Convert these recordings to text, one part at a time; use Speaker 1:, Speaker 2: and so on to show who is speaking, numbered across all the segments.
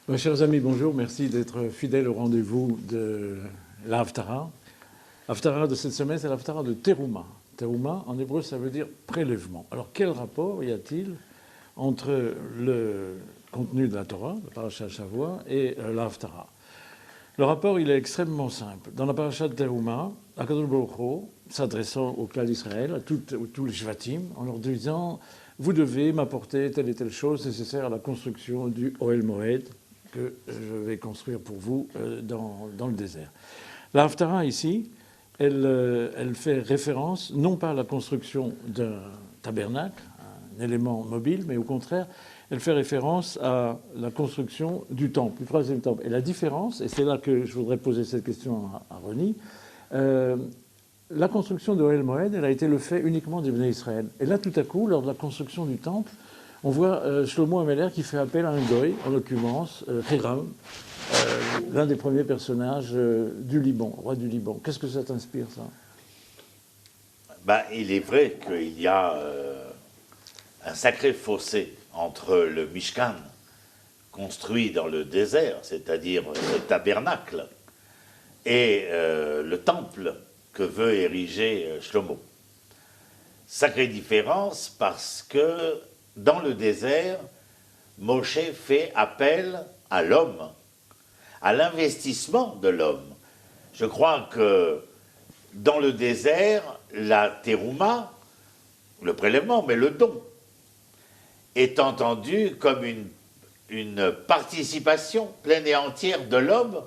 Speaker 1: Mes chers amis, bonjour. Merci d'être fidèles au rendez-vous de l'Haftara. L'Haftara de cette semaine, c'est l'Haftara de Teruma. Teruma, en hébreu, ça veut dire prélèvement. Alors, quel rapport y a-t-il entre le contenu de la Torah, la paracha Shavua, et l'Haftara? Le rapport, il est extrêmement simple. Dans la paracha de Teruma, Akadosh Baruch Hu, s'adressant au clan d'Israël, à tous les Shvatim, en leur disant « Vous devez m'apporter telle et telle chose nécessaire à la construction du Ohel Moed que je vais construire pour vous dans le désert. » La Haftara, ici, elle fait référence non pas à la construction d'un tabernacle, un élément mobile, mais au contraire, elle fait référence à la construction du temple, du troisième temple. Et la différence, et c'est là que je voudrais poser cette question à Ronnie, la construction de Ohel Moed, elle a été le fait uniquement des Bnei Israël. Et là, tout à coup, lors de la construction du temple, on voit Shlomo Ameler qui fait appel à un goy, en l'occurrence Hiram, l'un des premiers personnages du Liban, roi du Liban. Qu'est-ce que ça t'inspire, ça?
Speaker 2: Il est vrai qu'il y a un sacré fossé entre le Mishkan, construit dans le désert, c'est-à-dire le tabernacle, et le temple que veut ériger Shlomo. Sacrée différence parce que dans le désert, Moshe fait appel à l'homme, à l'investissement de l'homme. Je crois que dans le désert, la terouma, le prélèvement, mais le don, est entendu comme une participation pleine et entière de l'homme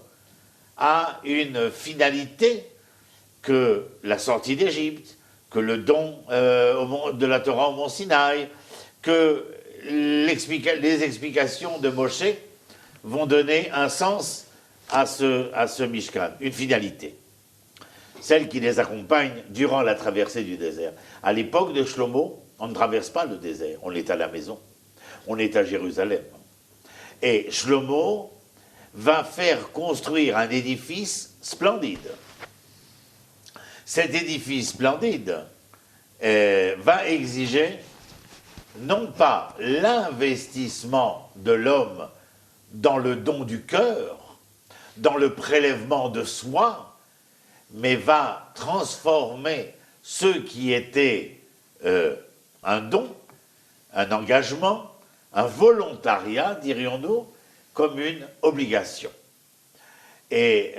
Speaker 2: à une finalité que la sortie d'Égypte, que le don de la Torah au mont Sinaï, que les explications de Moshe vont donner un sens à ce Mishkan, une finalité. Celle qui les accompagne durant la traversée du désert. À l'époque de Shlomo, on ne traverse pas le désert, on est à la maison, on est à Jérusalem. Et Shlomo va faire construire un édifice splendide. Cet édifice splendide va exiger non pas l'investissement de l'homme dans le don du cœur, dans le prélèvement de soi, mais va transformer ce qui était un don, un engagement, un volontariat, dirions-nous, comme une obligation. Et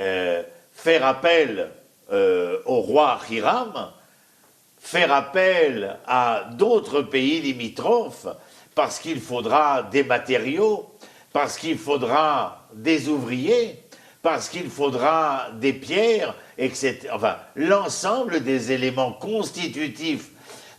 Speaker 2: faire appel au roi Hiram, faire appel à d'autres pays limitrophes, parce qu'il faudra des matériaux, parce qu'il faudra des ouvriers, parce qu'il faudra des pierres, etc. Enfin, l'ensemble des éléments constitutifs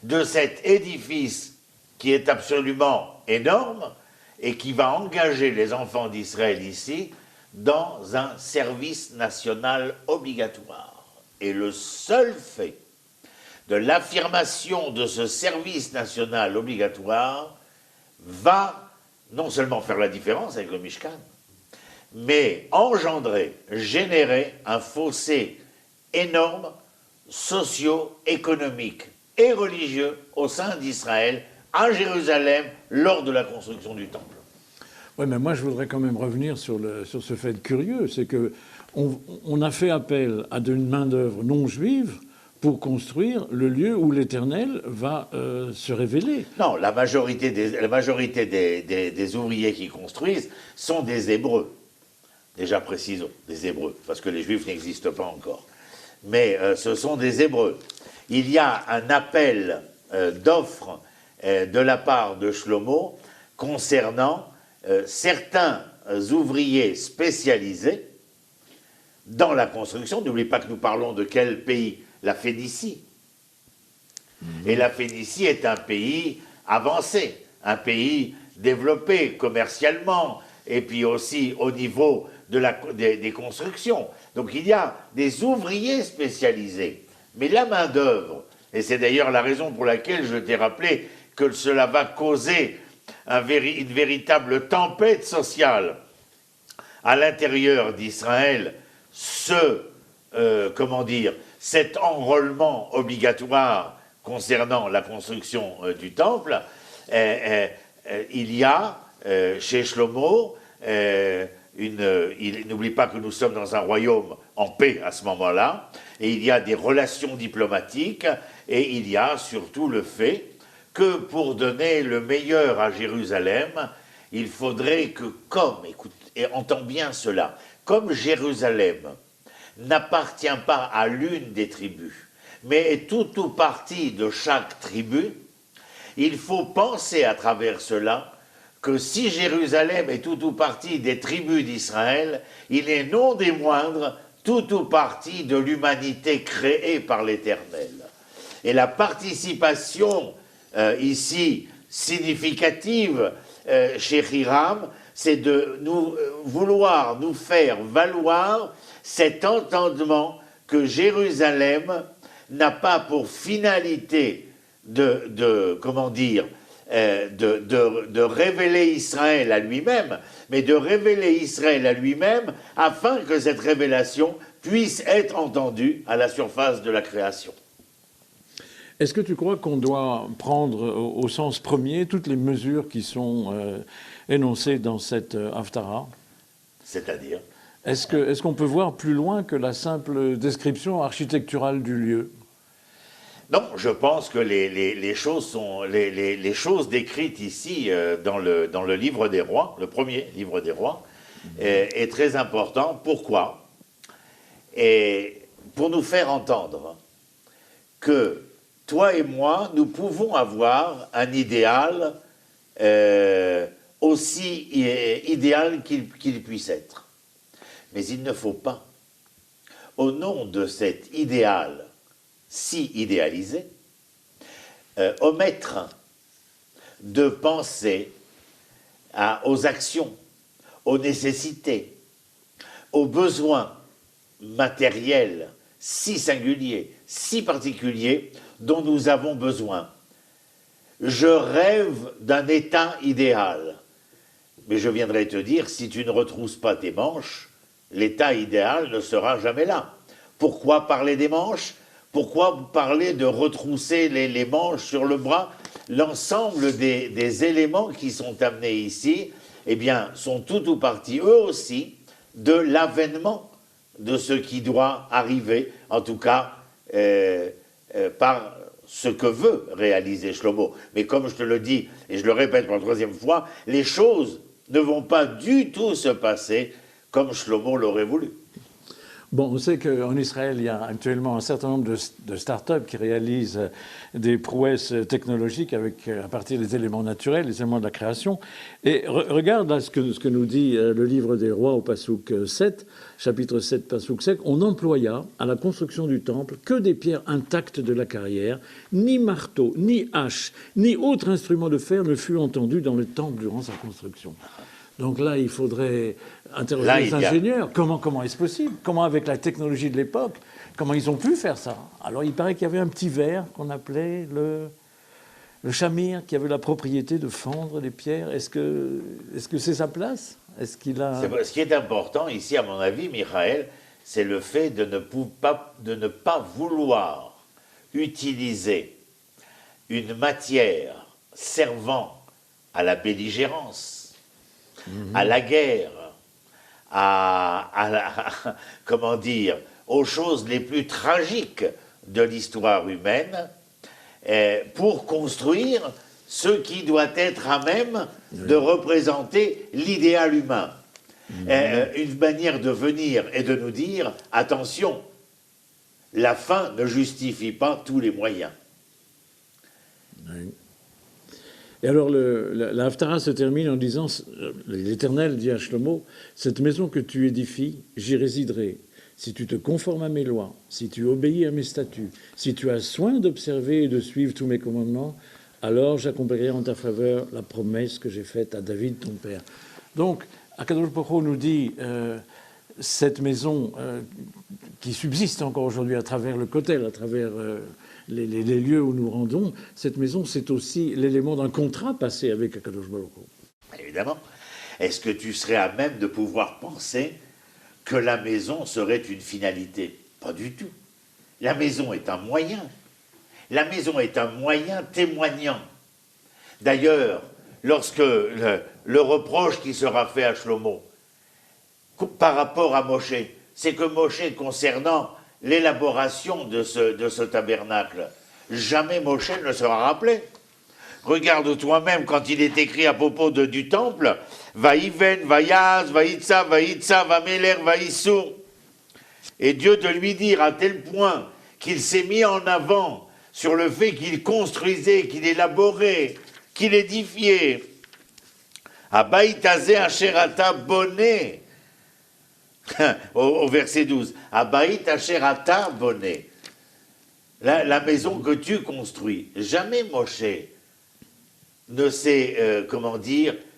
Speaker 2: de cet édifice qui est absolument énorme et qui va engager les enfants d'Israël ici dans un service national obligatoire. Et le seul fait de l'affirmation de ce service national obligatoire va non seulement faire la différence avec le Mishkan, mais engendrer, générer un fossé énorme, socio-économique et religieux au sein d'Israël, à Jérusalem, lors de la construction du temple.
Speaker 1: Oui, mais moi je voudrais quand même revenir sur ce fait curieux, c'est qu'on a fait appel à une main-d'œuvre non juive pour construire le lieu où l'Éternel va se révéler.
Speaker 2: Non, la majorité des ouvriers qui construisent sont des Hébreux. Déjà précisons, des Hébreux, parce que les Juifs n'existent pas encore. Mais ce sont des Hébreux. Il y a un appel d'offres de la part de Shlomo concernant certains ouvriers spécialisés dans la construction. N'oublie pas que nous parlons de quel pays? La Phénicie. Et la Phénicie est un pays avancé, un pays développé commercialement, et puis aussi au niveau des constructions. Donc il y a des ouvriers spécialisés. Mais la main-d'œuvre, et c'est d'ailleurs la raison pour laquelle je t'ai rappelé que cela va causer une véritable tempête sociale à l'intérieur d'Israël, cet enrôlement obligatoire concernant la construction du temple, il y a chez Shlomo il n'oublie pas que nous sommes dans un royaume en paix à ce moment-là, et il y a des relations diplomatiques, et il y a surtout le fait que pour donner le meilleur à Jérusalem, il faudrait que, écoute, et entends bien cela, comme Jérusalem n'appartient pas à l'une des tribus, mais est tout ou partie de chaque tribu, il faut penser à travers cela que si Jérusalem est tout ou partie des tribus d'Israël, il est non des moindres tout ou partie de l'humanité créée par l'Éternel. Et la participation ici significative chez Hiram, c'est de vouloir nous faire valoir cet entendement que Jérusalem n'a pas pour finalité de révéler Israël à lui-même, mais de révéler Israël à lui-même afin que cette révélation puisse être entendue à la surface de la création.
Speaker 1: Est-ce que tu crois qu'on doit prendre au sens premier toutes les mesures qui sont énoncées dans cette Haftara?
Speaker 2: C'est-à-dire?
Speaker 1: Est-ce qu'on peut voir plus loin que la simple description architecturale du lieu?
Speaker 2: Non, je pense que les choses décrites ici dans le livre des rois, le premier livre des rois, est très important. Pourquoi? Et pour nous faire entendre que toi et moi, nous pouvons avoir un idéal aussi idéal qu'il puisse être. Mais il ne faut pas, au nom de cet idéal si idéalisé, omettre de penser aux actions, aux nécessités, aux besoins matériels si singuliers, si particuliers, dont nous avons besoin. Je rêve d'un état idéal, mais je viendrai te dire, si tu ne retrousses pas tes manches, l'état idéal ne sera jamais là. Pourquoi parler des manches? Pourquoi parler de retrousser les manches sur le bras? L'ensemble des éléments qui sont amenés ici, eh bien, sont tout ou partie, eux aussi, de l'avènement de ce qui doit arriver, en tout cas, par ce que veut réaliser Shlomo. Mais comme je te le dis, et je le répète pour la troisième fois, les choses ne vont pas du tout se passer comme Shlomo l'aurait voulu.
Speaker 1: Bon, on sait qu'en Israël, il y a actuellement un certain nombre de start-up qui réalisent des prouesses technologiques à partir des éléments naturels, les éléments de la création. Et regarde là ce que nous dit le livre des rois au Passouk 7, chapitre 7, Passouk 7. On employa à la construction du temple que des pierres intactes de la carrière. Ni marteau, ni hache, ni autre instrument de fer ne fut entendu dans le temple durant sa construction. Donc là, il faudrait interroger les ingénieurs. Comment est-ce possible? Comment, avec la technologie de l'époque, comment ils ont pu faire ça? Alors, il paraît qu'il y avait un petit verre qu'on appelait le chamir, qui avait la propriété de fendre les pierres. Est-ce que c'est sa place? Est-ce qu'il a...
Speaker 2: Ce qui est important ici, à mon avis, Michael, c'est le fait de ne pas vouloir utiliser une matière servant à la belligérance, à la guerre, aux choses les plus tragiques de l'histoire humaine, pour construire ce qui doit être à même de représenter l'idéal humain. Une manière de venir et de nous dire, attention, la fin ne justifie pas tous les moyens.
Speaker 1: Oui. Et alors, la Haftara se termine en disant, l'Éternel dit à Shlomo, cette maison que tu édifies, j'y résiderai. Si tu te conformes à mes lois, si tu obéis à mes statuts, si tu as soin d'observer et de suivre tous mes commandements, alors j'accomplirai en ta faveur la promesse que j'ai faite à David, ton père. Donc, Akadosh Baruch Hu nous dit, cette maison qui subsiste encore aujourd'hui à travers le Kotel, à travers... Les lieux où nous rendons, cette maison, c'est aussi l'élément d'un contrat passé avec Akadosh Baruch Hu.
Speaker 2: Évidemment. Est-ce que tu serais à même de pouvoir penser que la maison serait une finalité? Pas du tout. La maison est un moyen. La maison est un moyen témoignant. D'ailleurs, lorsque le reproche qui sera fait à Shlomo par rapport à Moshe, c'est que Moshe, concernant l'élaboration de ce tabernacle, jamais Moshe ne sera rappelé. Regarde toi-même quand il est écrit à propos du temple, Vaïven, Vaïaz, Vaïtsa, Vaïtsa, Vaméler, Vaïssou. Et Dieu de lui dire à tel point qu'il s'est mis en avant sur le fait qu'il construisait, qu'il élaborait, qu'il édifiait. Abaïtazé Asherata Bonnet. Au verset 12. Abaït Asherata Bonnet. La maison que tu construis. Jamais Moshe ne s'est,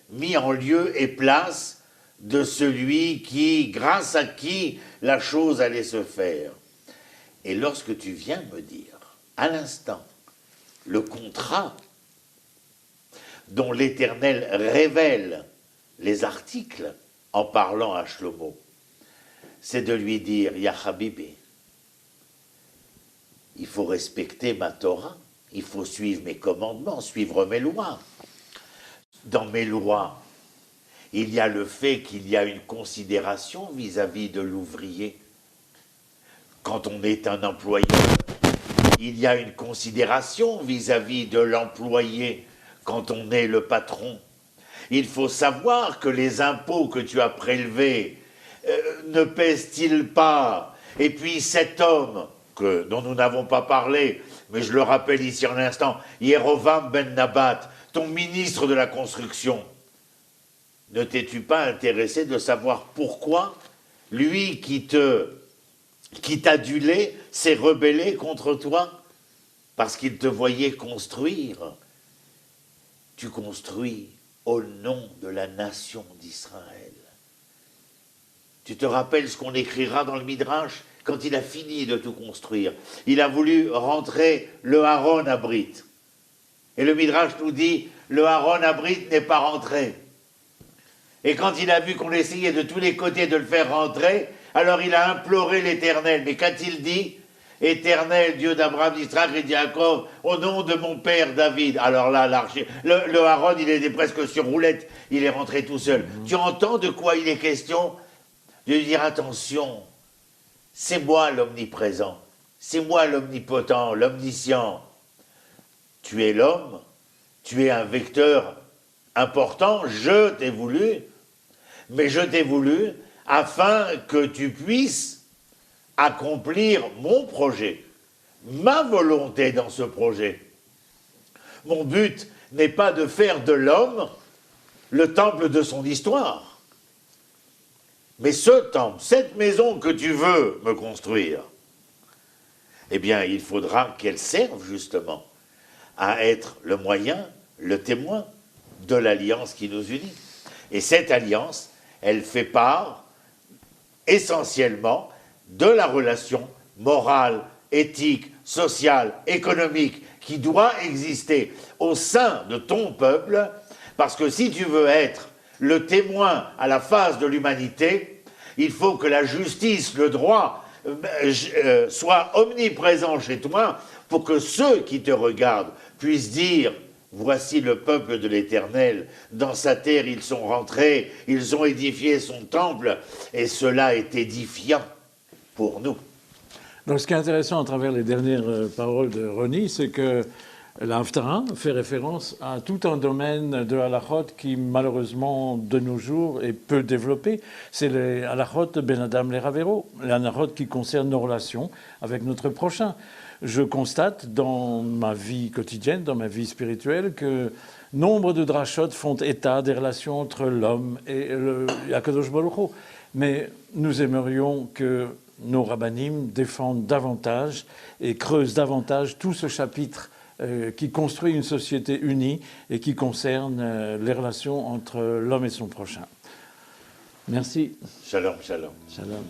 Speaker 2: mis en lieu et place de celui qui, grâce à qui la chose allait se faire. Et lorsque tu viens me dire, à l'instant, le contrat dont l'Éternel révèle les articles en parlant à Shlomo, c'est de lui dire, Ya Habibi, il faut respecter ma Torah, il faut suivre mes commandements, suivre mes lois. Dans mes lois, il y a le fait qu'il y a une considération vis-à-vis de l'ouvrier. Quand on est un employeur, il y a une considération vis-à-vis de l'employé quand on est le patron. Il faut savoir que les impôts que tu as prélevés ne pèsent-ils pas? Et puis cet homme, dont nous n'avons pas parlé, mais je le rappelle ici en instant, Yerovam ben Nabat, ton ministre de la construction, ne t'es-tu pas intéressé de savoir pourquoi lui qui t'adulait s'est rebellé contre toi? Parce qu'il te voyait construire. Tu construis au nom de la nation d'Israël. Tu te rappelles ce qu'on écrira dans le Midrash quand il a fini de tout construire? Il a voulu rentrer le Aaron à Brit. Et le Midrash nous dit, le Aaron à Brit n'est pas rentré. Et quand il a vu qu'on essayait de tous les côtés de le faire rentrer, alors il a imploré l'Éternel. Mais qu'a-t-il dit? Éternel, Dieu d'Abraham, d'Israël et de Jacob, au nom de mon père David. Alors là, le Aaron, il était presque sur roulette, il est rentré tout seul. Tu entends de quoi il est question? De lui dire, attention, c'est moi l'omniprésent, c'est moi l'omnipotent, l'omniscient. Tu es l'homme, tu es un vecteur important, je t'ai voulu, mais je t'ai voulu afin que tu puisses accomplir mon projet, ma volonté dans ce projet. Mon but n'est pas de faire de l'homme le temple de son histoire. Mais ce temple, cette maison que tu veux me construire, eh bien, il faudra qu'elle serve justement à être le moyen, le témoin de l'alliance qui nous unit. Et cette alliance, elle fait part essentiellement de la relation morale, éthique, sociale, économique qui doit exister au sein de ton peuple, parce que si tu veux être le témoin à la face de l'humanité, il faut que la justice, le droit soient omniprésents chez toi pour que ceux qui te regardent puissent dire « Voici le peuple de l'Éternel, dans sa terre ils sont rentrés, ils ont édifié son temple, et cela est édifiant pour nous. »
Speaker 1: Donc, ce qui est intéressant à travers les dernières paroles de Roni, c'est que l'Haftarah fait référence à tout un domaine de halachot qui, malheureusement, de nos jours, est peu développé. C'est les halachot Ben Adam les Ravero, les halachot qui concernent nos relations avec notre prochain. Je constate dans ma vie quotidienne, dans ma vie spirituelle, que nombre de drachot font état des relations entre l'homme et Akadosh Baruch Hu. Mais nous aimerions que nos rabbanim défendent davantage et creusent davantage tout ce chapitre qui construit une société unie et qui concerne les relations entre l'homme et son prochain. Merci.
Speaker 2: Shalom, shalom.
Speaker 1: Shalom.